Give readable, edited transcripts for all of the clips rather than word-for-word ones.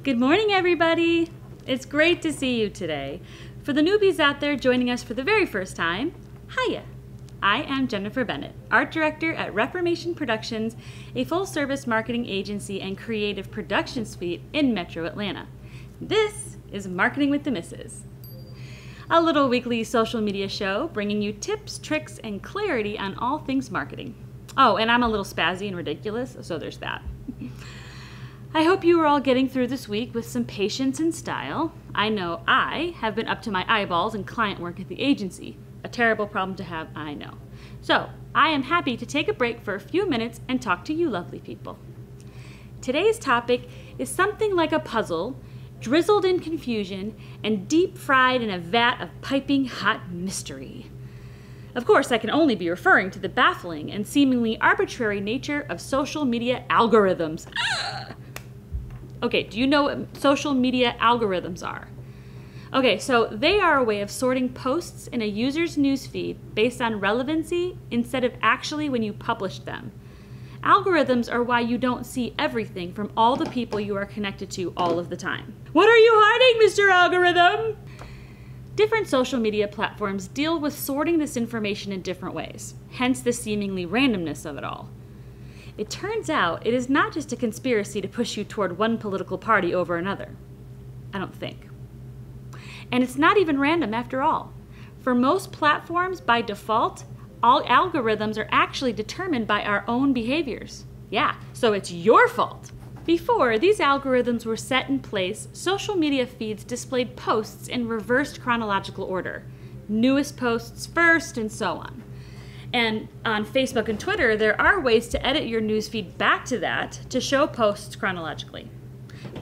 Good morning, everybody. It's great to see you today. For the newbies out there joining us for the very first time, hiya. I am Jennifer Bennett, Art Director at Reformation Productions, a full-service marketing agency and creative production suite in Metro Atlanta. This is Marketing with the Misses, a little weekly social media show bringing you tips, tricks, and clarity on all things marketing. Oh, and I'm a little spazzy and ridiculous, so there's that. I hope you are all getting through this week with some patience and style. I know I have been up to my eyeballs in client work at the agency. A terrible problem to have, I know. So, I am happy to take a break for a few minutes and talk to you lovely people. Today's topic is something like a puzzle, drizzled in confusion, and deep fried in a vat of piping hot mystery. Of course, I can only be referring to the baffling and seemingly arbitrary nature of social media algorithms. Okay, do you know what social media algorithms are? Okay, so they are a way of sorting posts in a user's newsfeed based on relevancy instead of actually when you published them. Algorithms are why you don't see everything from all the people you are connected to all of the time. What are you hiding, Mr. Algorithm? Different social media platforms deal with sorting this information in different ways, hence the seemingly randomness of it all. It turns out it is not just a conspiracy to push you toward one political party over another. I don't think. And it's not even random after all. For most platforms, by default, all algorithms are actually determined by our own behaviors. Yeah, so it's your fault. Before these algorithms were set in place, social media feeds displayed posts in reversed chronological order. Newest posts first, and so on. And on Facebook and Twitter, there are ways to edit your newsfeed back to that to show posts chronologically.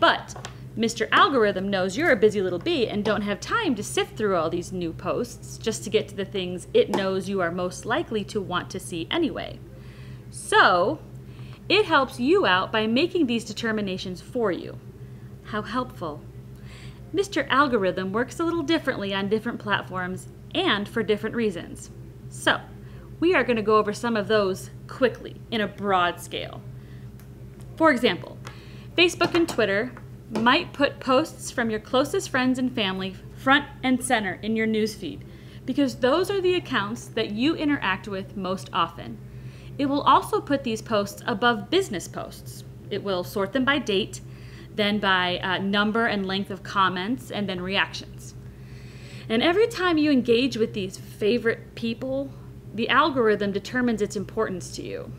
But Mr. Algorithm knows you're a busy little bee and don't have time to sift through all these new posts just to get to the things it knows you are most likely to want to see anyway. So, it helps you out by making these determinations for you. How helpful. Mr. Algorithm works a little differently on different platforms and for different reasons. So, we are going to go over some of those quickly in a broad scale. For example, Facebook and Twitter might put posts from your closest friends and family front and center in your newsfeed because those are the accounts that you interact with most often. It will also put these posts above business posts. It will sort them by date, then by number and length of comments, and then reactions. And every time you engage with these favorite people, the algorithm determines its importance to you.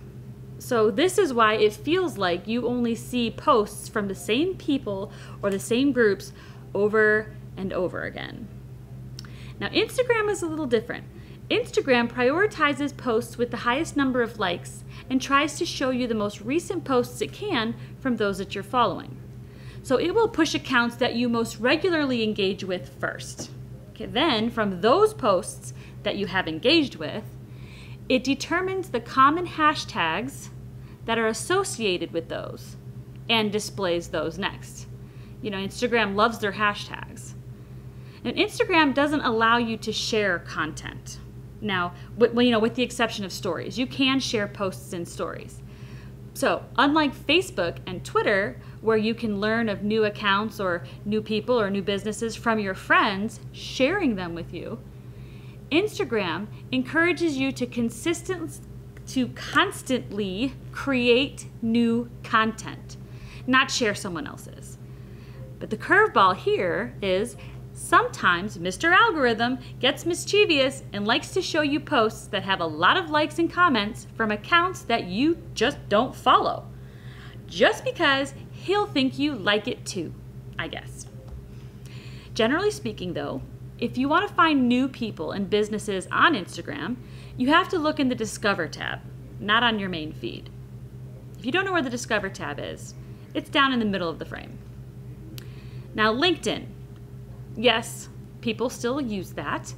So this is why it feels like you only see posts from the same people or the same groups over and over again. Now, Instagram is a little different. Instagram prioritizes posts with the highest number of likes and tries to show you the most recent posts it can from those that you're following. So it will push accounts that you most regularly engage with first. Okay, then, from those posts that you have engaged with, it determines the common hashtags that are associated with those and displays those next. You know, Instagram loves their hashtags. And Instagram doesn't allow you to share content. Now, with the exception of stories, you can share posts in stories. So, unlike Facebook and Twitter, where you can learn of new accounts or new people or new businesses from your friends, sharing them with you, Instagram encourages you to constantly create new content, not share someone else's. But the curveball here is sometimes Mr. Algorithm gets mischievous and likes to show you posts that have a lot of likes and comments from accounts that you just don't follow, just because he'll think you like it too, I guess. Generally speaking, though, if you want to find new people and businesses on Instagram, you have to look in the Discover tab, not on your main feed. If you don't know where the Discover tab is, it's down in the middle of the frame. Now, LinkedIn. Yes, people still use that.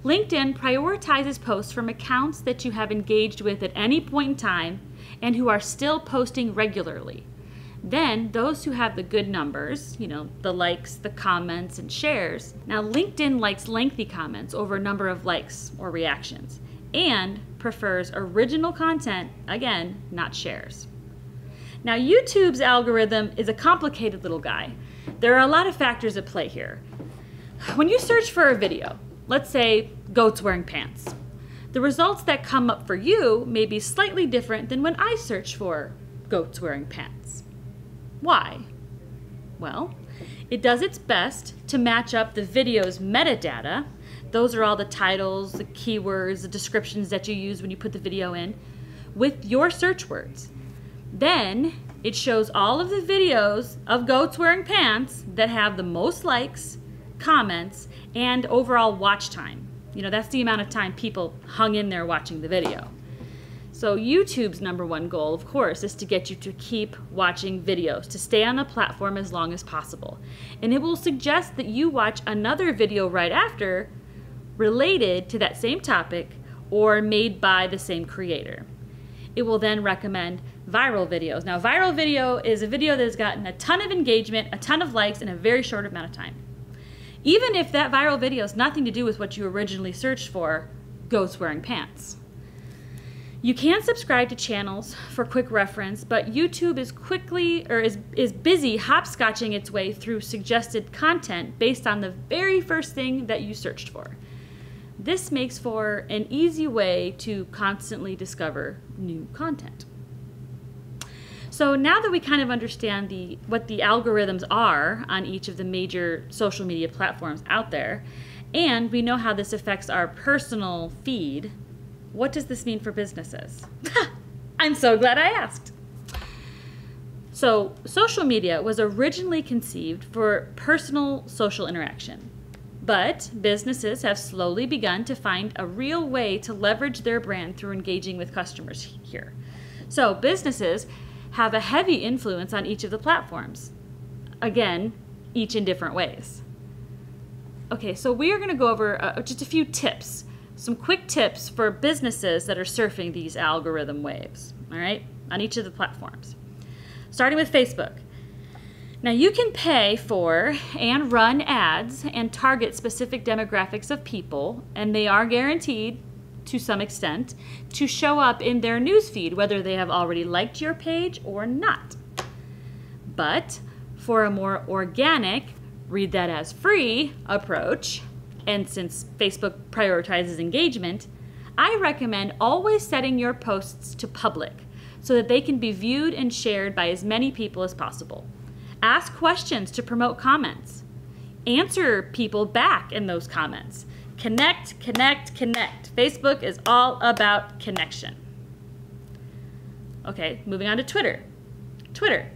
LinkedIn prioritizes posts from accounts that you have engaged with at any point in time and who are still posting regularly. Then those who have the good numbers, the likes, the comments, and shares. Now, LinkedIn likes lengthy comments over a number of likes or reactions and prefers original content, again, not shares. Now, YouTube's algorithm is a complicated little guy. There are a lot of factors at play here. When you search for a video, let's say goats wearing pants, the results that come up for you may be slightly different than when I search for goats wearing pants. Why? Well, it does its best to match up the video's metadata. Those are all the titles, the keywords, the descriptions that you use when you put the video in, with your search words. Then it shows all of the videos of goats wearing pants that have the most likes, comments, and overall watch time. You know, that's the amount of time people hung in there watching the video. So YouTube's #1 goal, of course, is to get you to keep watching videos, to stay on the platform as long as possible. And it will suggest that you watch another video right after related to that same topic or made by the same creator. It will then recommend viral videos. Now, viral video is a video that has gotten a ton of engagement, a ton of likes in a very short amount of time. Even if that viral video has nothing to do with what you originally searched for, goats wearing pants. You can subscribe to channels for quick reference, but YouTube is busy hopscotching its way through suggested content based on the very first thing that you searched for. This makes for an easy way to constantly discover new content. So now that we kind of understand what the algorithms are on each of the major social media platforms out there, and we know how this affects our personal feed, what does this mean for businesses? I'm so glad I asked. So social media was originally conceived for personal social interaction, but businesses have slowly begun to find a real way to leverage their brand through engaging with customers here. So businesses have a heavy influence on each of the platforms. Again, each in different ways. Okay, so we are going to go over just a few tips, some quick tips for businesses that are surfing these algorithm waves, all right, on each of the platforms. Starting with Facebook. Now you can pay for and run ads and target specific demographics of people, and they are guaranteed to some extent to show up in their newsfeed, whether they have already liked your page or not. But for a more organic, read that as free approach, and since Facebook prioritizes engagement, I recommend always setting your posts to public so that they can be viewed and shared by as many people as possible. Ask questions to promote comments. Answer people back in those comments. Connect, connect, connect. Facebook is all about connection. Okay, moving on to Twitter. Twitter.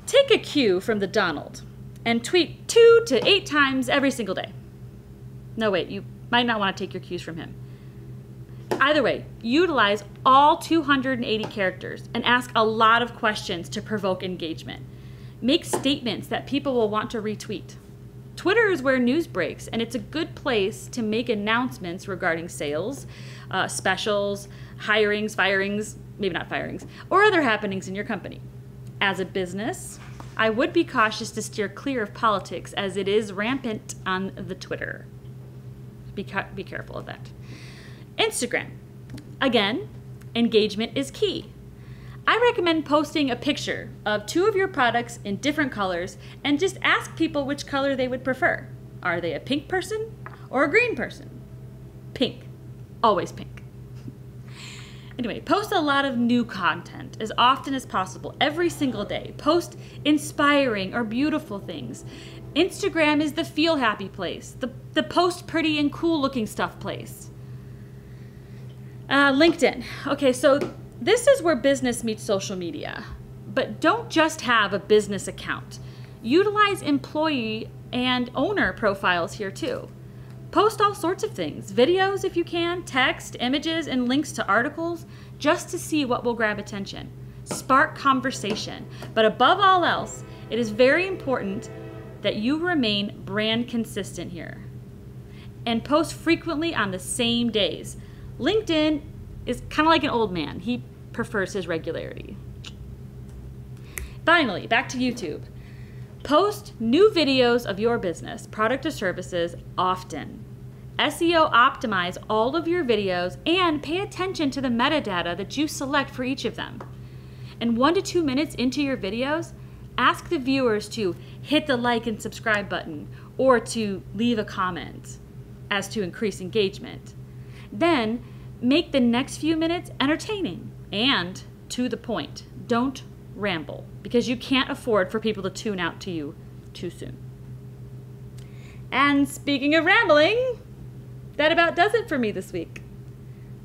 Take a cue from the Donald and tweet 2 to 8 times every single day. No, wait, you might not want to take your cues from him. Either way, utilize all 280 characters and ask a lot of questions to provoke engagement. Make statements that people will want to retweet. Twitter is where news breaks, and it's a good place to make announcements regarding sales, specials, hirings, firings, maybe not firings, or other happenings in your company. As a business, I would be cautious to steer clear of politics as it is rampant on the Twitter. Be careful of that. Instagram. Again, engagement is key. I recommend posting a picture of 2 of your products in different colors and just ask people which color they would prefer. Are they a pink person or a green person? Pink. Always pink. Anyway, post a lot of new content as often as possible every single day. Post inspiring or beautiful things. Instagram is the feel happy place, the post pretty and cool looking stuff place. LinkedIn. Okay, so this is where business meets social media. But don't just have a business account. Utilize employee and owner profiles here too. Post all sorts of things, videos if you can, text, images, and links to articles, just to see what will grab attention. Spark conversation. But above all else, it is very important that you remain brand consistent here. And post frequently on the same days. LinkedIn is kind of like an old man. He prefers his regularity. Finally, back to YouTube. Post new videos of your business, product or services often. SEO optimize all of your videos and pay attention to the metadata that you select for each of them. And 1 to 2 minutes into your videos, Ask the viewers to hit the like and subscribe button or to leave a comment as to increase engagement. Then make the next few minutes entertaining and to the point. Don't ramble, because you can't afford for people to tune out to you too soon. And speaking of rambling, that about does it for me this week.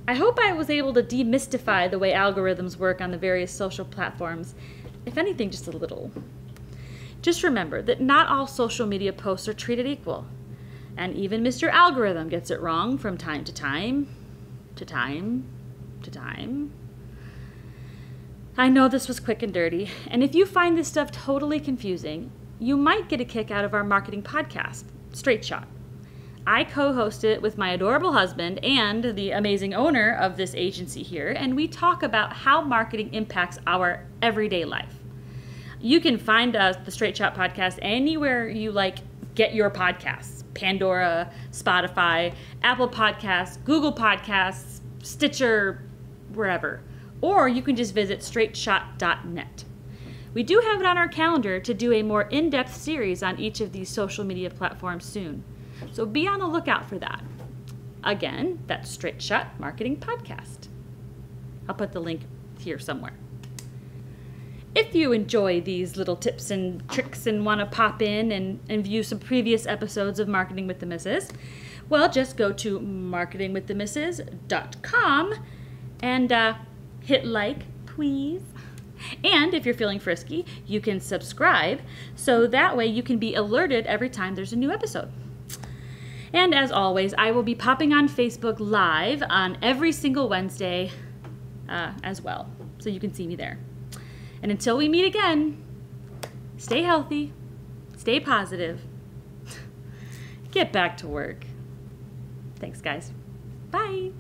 I hope I was able to demystify the way algorithms work on the various social platforms, if anything, just a little. Just remember that not all social media posts are treated equal, and even Mr. Algorithm gets it wrong from time to time, to time, to time. I know this was quick and dirty, and if you find this stuff totally confusing, you might get a kick out of our marketing podcast, Straight Shot. I co-host it with my adorable husband and the amazing owner of this agency here, and we talk about how marketing impacts our everyday life. You can find the Straight Shot podcast anywhere you get your podcasts. Pandora, Spotify, Apple Podcasts, Google Podcasts, Stitcher, wherever. Or you can just visit straightshot.net. We do have it on our calendar to do a more in-depth series on each of these social media platforms soon. So be on the lookout for that. Again, that's Straight Shot Marketing Podcast. I'll put the link here somewhere. If you enjoy these little tips and tricks and want to pop in and view some previous episodes of Marketing with the Misses, well, just go to marketingwiththemisses.com and hit like, please. And if you're feeling frisky, you can subscribe, so that way you can be alerted every time there's a new episode. And as always, I will be popping on Facebook Live on every single Wednesday as well, so you can see me there. And until we meet again, stay healthy, stay positive, get back to work. Thanks, guys. Bye.